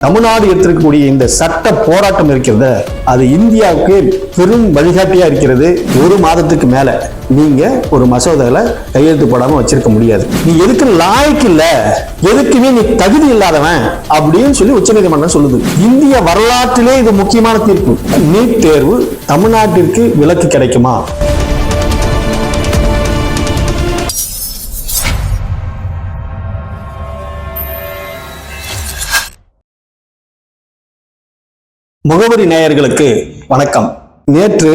தமிழ்நாடு எடுத்திருக்கக்கூடிய இந்த சட்ட போராட்டம் இருக்கிறத அது இந்தியாவுக்கு பெரும் வழிகாட்டியா இருக்கிறது. ஒரு மாதத்துக்கு மேல நீங்க ஒரு மசோதால கையெழுத்து போடாம வச்சிருக்க முடியாது. நீ எதுக்கு லாய்க்கு இல்ல, எதுக்குமே நீ தகுதி இல்லாதவன் அப்படின்னு சொல்லி உச்சநீதிமன்றம் சொல்லுது. இந்திய வரலாற்றிலே இது முக்கியமான தீர்ப்பு. நீட் தேர்வு தமிழ்நாட்டிற்கு விலக்கு கிடைக்குமா? முகவரி நேயர்களுக்கு வணக்கம். நேற்று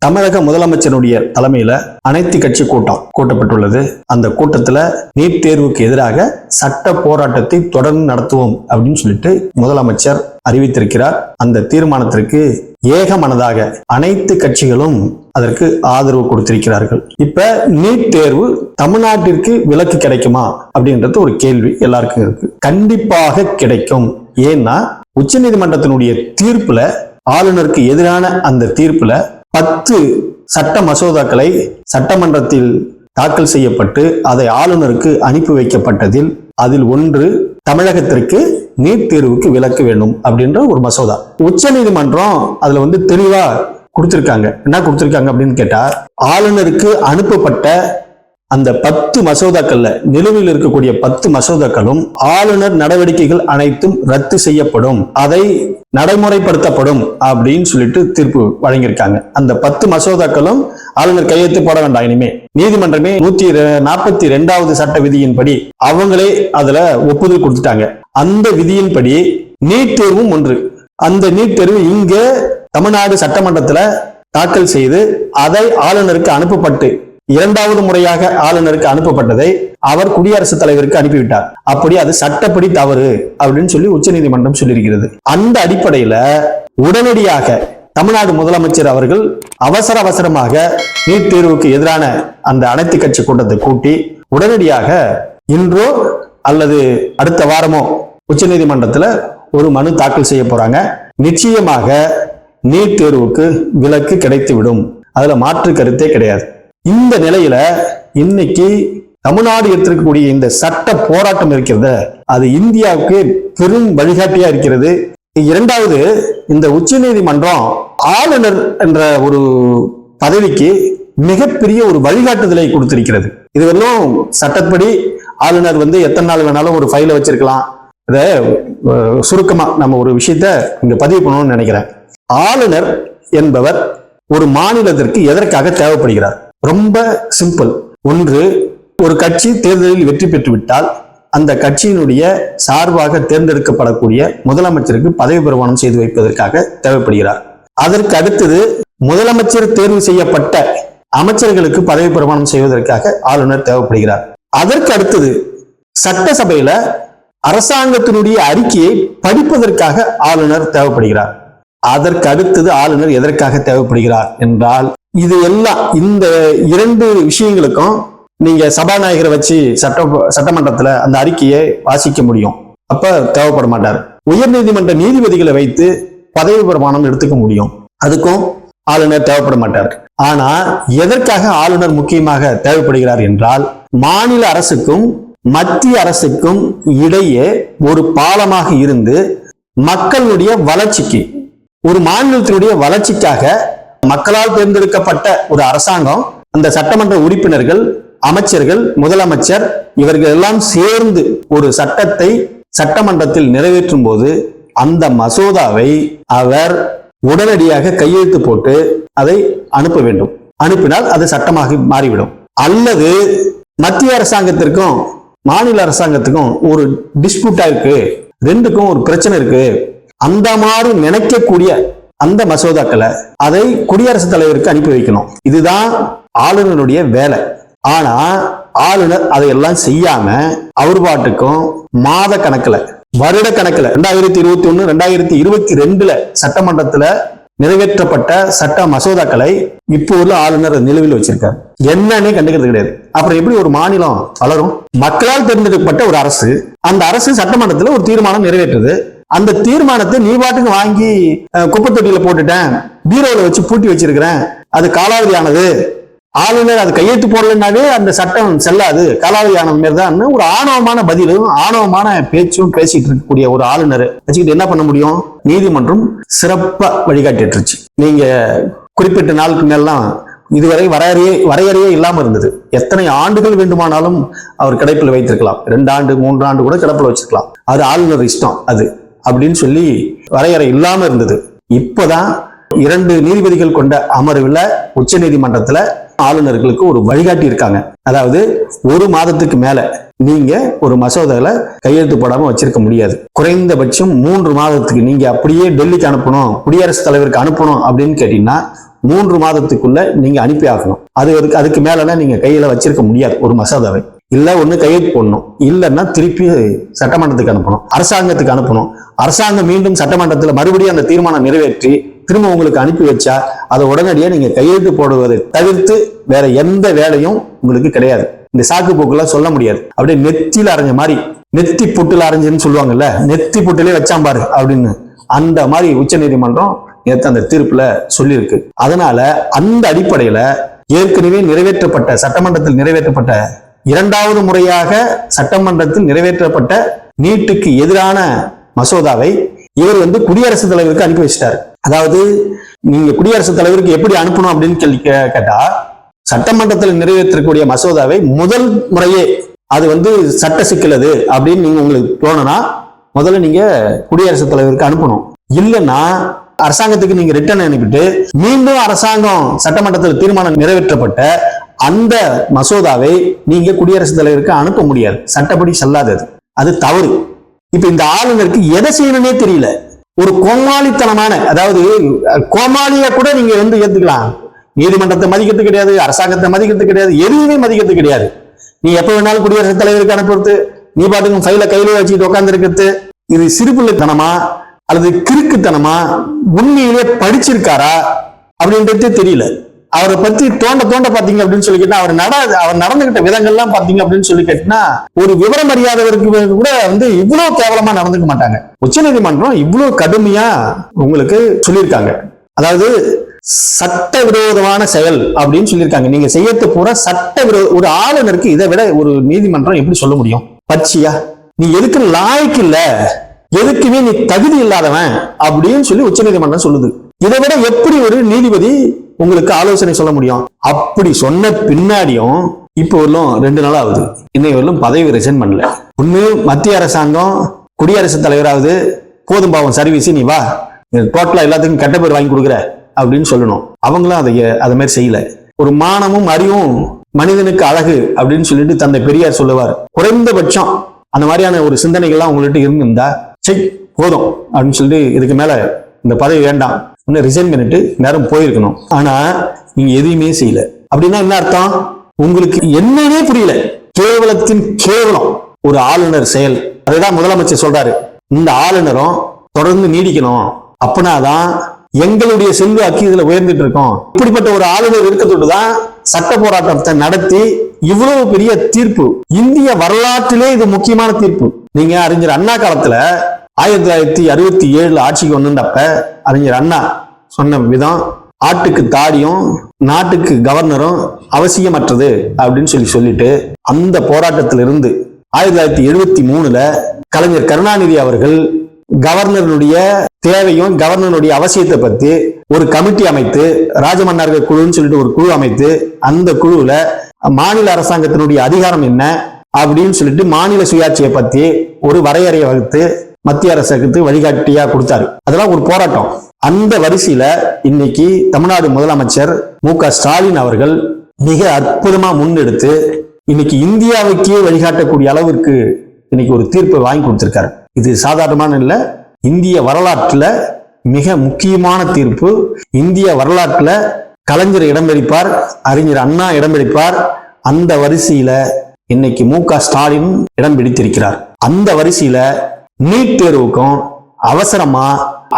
தமிழக முதலமைச்சருடைய தலைமையில அனைத்து கட்சி கூட்டம் கூட்டப்பட்டுள்ளது. அந்த கூட்டத்துல நீட் தேர்வுக்கு எதிராக சட்ட போராட்டத்தை தொடர்ந்து நடத்துவோம் அப்படின்னு சொல்லிட்டு முதலமைச்சர் அறிவித்திருக்கிறார். அந்த தீர்மானத்திற்கு ஏகமனதாக அனைத்து கட்சிகளும் அதற்கு ஆதரவு கொடுத்திருக்கிறார்கள். இப்ப நீட் தேர்வு தமிழ்நாட்டிற்கு விலக்கு கிடைக்குமா அப்படின்றது ஒரு கேள்வி எல்லாருக்கும் இருக்கு. கண்டிப்பாக கிடைக்கும். ஏன்னா உச்சநீதிமன்றத்தினுடைய தீர்ப்புல, ஆளுநருக்கு எதிரான அந்த தீர்ப்புல 10 சட்ட மசோதாக்களை சட்டமன்றத்தில் தாக்கல் செய்யப்பட்டு அதை ஆளுநருக்கு அனுப்பி வைக்கப்பட்டதில் அதில் ஒன்று தமிழகத்திற்கு நீட் தேர்வுக்கு விலக்கு வேண்டும் அப்படின்ற ஒரு மசோதா. உச்சநீதிமன்றம் அதுல தெளிவா கொடுத்திருக்காங்க. என்ன கொடுத்திருக்காங்க அப்படின்னு கேட்டா, ஆளுநருக்கு அனுப்பப்பட்ட அந்த 10 மசோதாக்கள்ல நிலுவையில் இருக்கக்கூடிய 10 மசோதாக்களும் ஆளுநர் நடவடிக்கைகள் அனைத்தும் ரத்து செய்யப்படும், அதை நடைமுறைப்படுத்தப்படும் அப்படின்னு சொல்லிட்டு தீர்ப்பு வழங்கியிருக்காங்க. அந்த 10 மசோதாக்களும் ஆளுநர் கையெழுத்து போட வேண்டாம். இனிமே நீதிமன்றமே 142வது சட்ட விதியின்படி அவங்களே அதுல ஒப்புதல் கொடுத்துட்டாங்க. அந்த விதியின்படி நீட் தேர்வும் ஒன்று. அந்த நீட் தேர்வு இங்க தமிழ்நாடு சட்டமன்றத்துல தாக்கல் செய்து அதை ஆளுநருக்கு அனுப்பப்பட்டு 2வது முறையாக ஆளுநருக்கு அனுப்பப்பட்டதை அவர் குடியரசுத் தலைவருக்கு அனுப்பிவிட்டார். அப்படி அது சட்டப்படி தவறு அப்படின்னு சொல்லி உச்சநீதிமன்றம் சொல்லியிருக்கிறது. அந்த அடிப்படையில உடனடியாக தமிழ்நாடு முதலமைச்சர் அவர்கள் அவசரமாக நீட் தேர்வுக்கு எதிரான அந்த அனைத்து கட்சி கூட்டத்தை கூட்டி உடனடியாக இன்றோ அல்லது அடுத்த வாரமோ உச்சநீதிமன்றத்துல ஒரு மனு தாக்கல் செய்ய போறாங்க. நிச்சயமாக நீட் தேர்வுக்கு விலக்கு கிடைத்துவிடும். அதுல மாற்று கருத்தே கிடையாது. இந்த நிலையில இன்னைக்கு தமிழ்நாடு எடுத்திருக்கக்கூடிய இந்த சட்ட போராட்டம் இருக்கிறத அது இந்தியாவுக்கு பெரும் வழிகாட்டியா இருக்கிறது. 2வது, இந்த உச்சநீதிமன்றம் ஆளுநர் என்ற ஒரு பதவிக்கு மிகப்பெரிய ஒரு வழிகாட்டுதலை கொடுத்திருக்கிறது. இதுவரையும் சட்டப்படி ஆளுநர் எத்தனை நாள் வேணாலும் ஒரு ஃபைலை வச்சிருக்கலாம். இதை சுருக்கமா நம்ம ஒரு விஷயத்த இங்க பதிவு பண்ணணும்னு நினைக்கிறேன். ஆளுநர் என்பவர் ஒரு மாநிலத்திற்கு எதற்காக தேவைப்படுகிறார்? ரொம்ப சிம்பிள். ஒன்று, ஒரு கட்சி தேர்தலில் வெற்றி பெற்றுவிட்டால் அந்த கட்சியினுடைய சார்பாக தேர்ந்தெடுக்கப்படக்கூடிய முதலமைச்சருக்கு பதவி பிரமாணம் செய்து வைப்பதற்காக தேவைப்படுகிறார். அதற்கு அடுத்தது, முதலமைச்சர் தேர்வு செய்யப்பட்ட அமைச்சர்களுக்கு பதவி பிரமாணம் செய்வதற்காக ஆளுநர் தேவைப்படுகிறார். அதற்கு அடுத்தது, சட்டசபையில அரசாங்கத்தினுடைய அறிக்கையை படிப்பதற்காக ஆளுநர் தேவைப்படுகிறார். அதற்கு அடுத்தது ஆளுநர் எதற்காக தேவைப்படுகிறார் என்றால், இது எல்லாம் இந்த 2 விஷயங்களுக்கும் நீங்க சபாநாயகரை வச்சு சட்டமன்றத்துல அந்த அறிக்கையை வாசிக்க முடியும். அப்ப தேவைப்பட மாட்டார். உயர்நீதிமன்ற நீதிபதிகளை வைத்து பதவி பிரமாணம் எடுத்துக்க முடியும். அதுக்கும் ஆளுநர் தேவைப்பட மாட்டார். ஆனா எதற்காக ஆளுநர் முக்கியமாக தேவைப்படுகிறார் என்றால், மாநில அரசுக்கும் மத்திய அரசுக்கும் இடையே ஒரு பாலமாக இருந்து மக்களுடைய வளர்ச்சிக்கு, ஒரு மாநிலத்தினுடைய வளர்ச்சிக்காக மக்களால் தேர்ந்தெடுக்கப்பட்ட ஒரு அரசாங்கம், அந்த சட்டமன்ற உறுப்பினர்கள், அமைச்சர்கள், முதலமைச்சர் இவர்கள் எல்லாம் சேர்ந்து ஒரு சட்டத்தை சட்டமன்றத்தில் நிறைவேற்றும் போது அந்த மசோதாவை அவர் உடனடியாக கையெழுத்து போட்டு அதை அனுப்ப வேண்டும். அனுப்பினால் அது சட்டமாக மாறிவிடும். அல்லது மத்திய அரசாங்கத்திற்கும் மாநில அரசாங்கத்துக்கும் ஒரு டிஸ்பியூட்டா இருக்கு, 2க்கும் ஒரு பிரச்சனை இருக்கு, அந்த மாதிரி நினைக்கக்கூடிய அந்த மசோதாக்களை அதை குடியரசுத் தலைவருக்கு அனுப்பி வைக்கணும். இதுதான் ஆளுநருடைய வேலை. ஆனா ஆளுநர் அதையெல்லாம் செய்யாம அவர் பாட்டுக்கும் மாத கணக்குல, வருட கணக்குல 2021 2022 சட்டமன்றத்துல நிறைவேற்றப்பட்ட சட்ட மசோதாக்களை இப்போ உள்ள ஆளுநர் நிலுவையில் வச்சிருக்காரு. என்னன்னே கண்டுக்கிறது கிடையாது. அப்புறம் எப்படி ஒரு மாநிலம் வளரும்? மக்களால் தேர்ந்தெடுக்கப்பட்ட ஒரு அரசு, அந்த அரசு சட்டமன்றத்துல ஒரு தீர்மானம் நிறைவேற்றுது. அந்த தீர்மானத்தை நீ பாட்டுக்கு வாங்கி குப்பை தொட்டியில போட்டுட்டேன், பீரோல வச்சு பூட்டி வச்சிருக்கிறேன், அது காலாவதியானது ஆளுநர் அது கையெழுத்து போடலைன்னாவே அந்த சட்டம் செல்லாது, காலாவதியான மாதிரி தான் ஒரு ஆணவமான பதிலும் ஆணவமான பேச்சும் பேசிட்டு இருக்கக்கூடிய ஒரு ஆளுநர் வச்சுக்கிட்டு என்ன பண்ண முடியும்? நீதிமன்றம் சிறப்பா வழிகாட்டிட்டுருச்சு. நீங்க குறிப்பிட்ட நாளுக்கு மேலாம் இதுவரை வரையறையே இல்லாம இருந்தது. எத்தனை ஆண்டுகள் வேண்டுமானாலும் அவர் கிடப்பில் வைத்திருக்கலாம், 2 ஆண்டு 3 ஆண்டு கூட கிடப்பில் வச்சிருக்கலாம், அது ஆளுநர் இஷ்டம் அது அப்படின்னு சொல்லி வரையறை இல்லாம இருந்தது. இப்பதான் 2 நீதிபதிகள் கொண்ட அமர்வுல உச்ச நீதிமன்றத்துல ஆளுநர்களுக்கு ஒரு வழிகாட்டி இருக்காங்க. அதாவது 1 மாதத்துக்கு மேல நீங்க ஒரு மசோதால கையெழுத்து போடாம வச்சிருக்க முடியாது. குறைந்தபட்சம் 3 மாதத்துக்கு நீங்க அப்படியே டெல்லிக்கு அனுப்பணும், குடியரசுத் தலைவருக்கு அனுப்பணும் அப்படின்னு கேட்டீங்கன்னா 3 மாதத்துக்குள்ள நீங்க அனுப்பி ஆகணும். அதுக்கு மேல நீங்க கையில வச்சிருக்க முடியாது ஒரு மசோதாவை. இல்ல ஒண்ணு கையெழுத்து போடணும், இல்லைன்னா திருப்பி சட்டமன்றத்துக்கு அனுப்பணும், அரசாங்கத்துக்கு அனுப்பணும். அரசாங்கம் மீண்டும் சட்டமன்றத்தில் மறுபடியும் அந்த தீர்மானம் நிறைவேற்றி திரும்ப உங்களுக்கு அனுப்பி வச்சா அதை உடனடியாக நீங்க கையெழுத்து போடுவதை தவிர்த்து வேற எந்த வேலையும் உங்களுக்கு கிடையாது. இந்த சாக்கு போக்குலாம் சொல்ல முடியாது. அப்படியே நெத்தியில அரைஞ்ச மாதிரி, நெத்தி புட்டுல அரைஞ்சுன்னு சொல்லுவாங்கல்ல, நெத்தி புட்டிலே வச்சாம்பாரு அப்படின்னு, அந்த மாதிரி உச்ச நீதிமன்றம் நேற்று அந்த தீர்ப்புல சொல்லியிருக்கு. அதனால அந்த அடிப்படையில ஏற்கனவே நிறைவேற்றப்பட்ட சட்டமன்றத்தில் நிறைவேற்றப்பட்ட 2வது முறையாக சட்டமன்றத்தில் நிறைவேற்றப்பட்ட நீட்டுக்கு எதிரான மசோதாவை இவர் குடியரசுத் தலைவருக்கு அனுப்பி வச்சிட்டாரு. அதாவது நீங்க குடியரசுத் தலைவருக்கு எப்படி அனுப்பணும் அப்படின்னு கேட்டா, சட்டமன்றத்தில் நிறைவேற்றக்கூடிய மசோதாவை முதல் முறையே அது சட்ட சிக்கலது அப்படின்னு நீங்க உங்களுக்கு தோணுனா முதல்ல நீங்க குடியரசுத் தலைவருக்கு அனுப்பணும். இல்லைன்னா அரசாங்கத்துக்கு நீங்க ரிட்டர்ன் அனுப்பிட்டு மீண்டும் அரசாங்கம் சட்டமன்றத்தில் தீர்மானம் நிறைவேற்றப்பட்ட அந்த மசோதாவை நீங்க குடியரசுத் தலைவருக்கு அனுப்ப முடியாது, சட்டப்படி செல்லாதது, அது தவறு. இப்ப இந்த ஆளுநருக்கு எதை செய்யணும்னே தெரியல. ஒரு கோமாளித்தனமான, அதாவது கோமாளிய கூட நீங்க ஏத்துக்கலாம், நீதிமன்றத்தை மதிக்கிறது கிடையாது, அரசாங்கத்தை மதிக்கிறது கிடையாது, எதுவுமே மதிக்கிறது கிடையாது. நீ எப்ப வேணாலும் குடியரசுத் தலைவருக்கு அனுப்புறது, நீ பாட்டுக்கு ஃபைல கையில வச்சுட்டு உட்கார்ந்து இருக்கிறது, இது சிறுபிள்ளைத்தனமா அல்லது கிறுக்குத்தனமா, உண்மையிலே படிச்சிருக்காரா அப்படின்றது தெரியல. அவரை பத்தி தோண்ட பாத்தீங்க அப்படின்னு சொல்லி கேட்டா, அவர் நடந்துகிட்ட விதங்கள்லாம் பாத்தீங்க அப்படின்னு சொல்லி கேட்டா, ஒரு விவரம் அறியாதவருக்கு கூட இவ்வளவு கேவலமா நடந்துக்க மாட்டாங்க. உச்சநீதிமன்றம் இவ்வளவு கடுமையா உங்களுக்கு சொல்லியிருக்காங்க. அதாவது சட்டவிரோதமான செயல் அப்படின்னு சொல்லியிருக்காங்க. நீங்க செய்யறது பூரா சட்டவிரோத. ஒரு ஆளுநருக்கு இதை விட ஒரு நீதிமன்றம் எப்படி சொல்ல முடியும்? பச்சையா நீ எதுக்கு லாய்க்கு இல்ல, எதுக்குமே நீ தகுதி இல்லாதவன் அப்படின்னு சொல்லி உச்சநீதிமன்றம் சொல்லுது. இதை விட எப்படி ஒரு நீதிபதி உங்களுக்கு ஆலோசனை சொல்ல முடியும்? அப்படி சொன்ன பின்னாடியும் இப்போ வரலும் 2 நாள் ஆகுது, இன்னைக்கு வரலும் பதவி ரிசைன் பண்ணல. ஒண்ணு மத்திய அரசாங்கம் குடியரசுத் தலைவராவது போதும் பாவம் சர்வீஸ், நீ வா டோட்டலா எல்லாத்துக்கும் கெட்ட பேர் வாங்கி கொடுக்குற அப்படின்னு சொல்லணும். அவங்களும் அதை மாதிரி செய்யல. ஒரு மானமும் அறிவும் மனிதனுக்கு அழகு அப்படின்னு சொல்லிட்டு தந்தை பெரியார் சொல்லுவார். குறைந்தபட்சம் அந்த மாதிரியான ஒரு சிந்தனைகள்லாம் உங்கள்கிட்ட இருந்திருந்தா சரி போதும் அப்படின்னு சொல்லிட்டு இதுக்கு மேல இந்த பதவி வேண்டாம் ரிசைன் பண்ணிட்டு நேரம் போயிருக்கணும். ஆனா நீங்க எதையுமே செய்யல. அப்படின்னா என்ன அர்த்தம்? உங்களுக்கு என்னன்னே புரியல. கேவலத்தின் கேவலம் ஒரு ஆளுநர் செயல். அதுதான் முதலமைச்சர் சொல்றாரு, இந்த ஆளுநரும் தொடர்ந்து நீடிக்கணும், அப்படின்னாதான் எங்களுடைய செல்வாக்கு இதுல உயர்ந்துட்டு இருக்கோம். இப்படிப்பட்ட ஒரு ஆளுநர் இருக்கத்தோடுதான் சட்ட போராட்டத்தை நடத்தி இவ்வளவு பெரிய தீர்ப்பு. இந்திய வரலாற்றிலே இது முக்கியமான தீர்ப்பு. நீங்க அறிஞர் அண்ணா காலத்துல 1967 ஆட்சிக்கு வந்தப்ப அறிஞர் அண்ணா சொன்ன விதம், ஆட்டுக்கு தாடியும் நாட்டுக்கு கவர்னரும் அவசியமற்றது அப்படின்னு சொல்லிட்டு அந்த போராட்டத்திலிருந்து 1973 கலைஞர் கருணாநிதி அவர்கள் கவர்னருடைய தேவையும் கவர்னருடைய அவசியத்தை பத்தி ஒரு கமிட்டி அமைத்து, ராஜமன்னார்கள் குழுன்னு சொல்லிட்டு ஒரு குழு அமைத்து, அந்த குழுவுல மாநில அரசாங்கத்தினுடைய அதிகாரம் என்ன அப்படின்னு சொல்லிட்டு மாநில சுயாட்சியை பத்தி ஒரு வரையறையை வகுத்து மத்திய அரசுக்கு வழிகாட்டியா கொடுத்தாரு. அதெல்லாம் ஒரு போராட்டம். அந்த வரிசையில இன்னைக்கு தமிழ்நாடு முதலமைச்சர் மு.க. ஸ்டாலின் அவர்கள் மிக அற்புதமா முன்னெடுத்து இன்னைக்கு இந்தியாவுக்கே வழிகாட்டக்கூடிய அளவிற்கு இன்னைக்கு ஒரு தீர்ப்பை வாங்கி கொடுத்திருக்காரு. இது சாதாரணமான இல்ல, இந்திய வரலாற்றுல மிக முக்கியமான தீர்ப்பு. இந்திய வரலாற்றுல கலைஞர் இடம் பிடிப்பார், அறிஞர் அண்ணா இடம் பிடிப்பார். அந்த வரிசையில இன்னைக்கு மு.க. ஸ்டாலின் இடம் பிடித்திருக்கிறார். அந்த வரிசையில நீட் தேர்வுக்கும் அவசரமா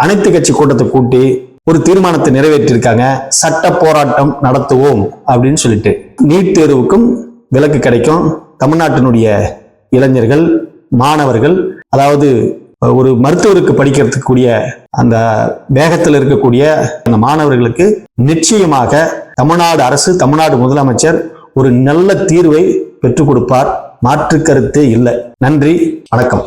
அனைத்து கட்சி கூட்டத்தை கூட்டி ஒரு தீர்மானத்தை நிறைவேற்றிருக்காங்க. சட்ட போராட்டம் நடத்துவோம் அப்படின்னு சொல்லிட்டு நீட் தேர்வுக்கும் விலக்கு கிடைக்கும். தமிழ்நாட்டினுடைய இளைஞர்கள், மாணவர்கள், அதாவது ஒரு மருத்துவருக்கு படிக்கிறதுக்கு கூடிய அந்த வேகத்தில் இருக்கக்கூடிய அந்த மாணவர்களுக்கு நிச்சயமாக தமிழ்நாடு அரசு, தமிழ்நாடு முதலமைச்சர் ஒரு நல்ல தீர்வை பெற்றுக் கொடுப்பார். மாற்று கருத்தே இல்லை. நன்றி, வணக்கம்.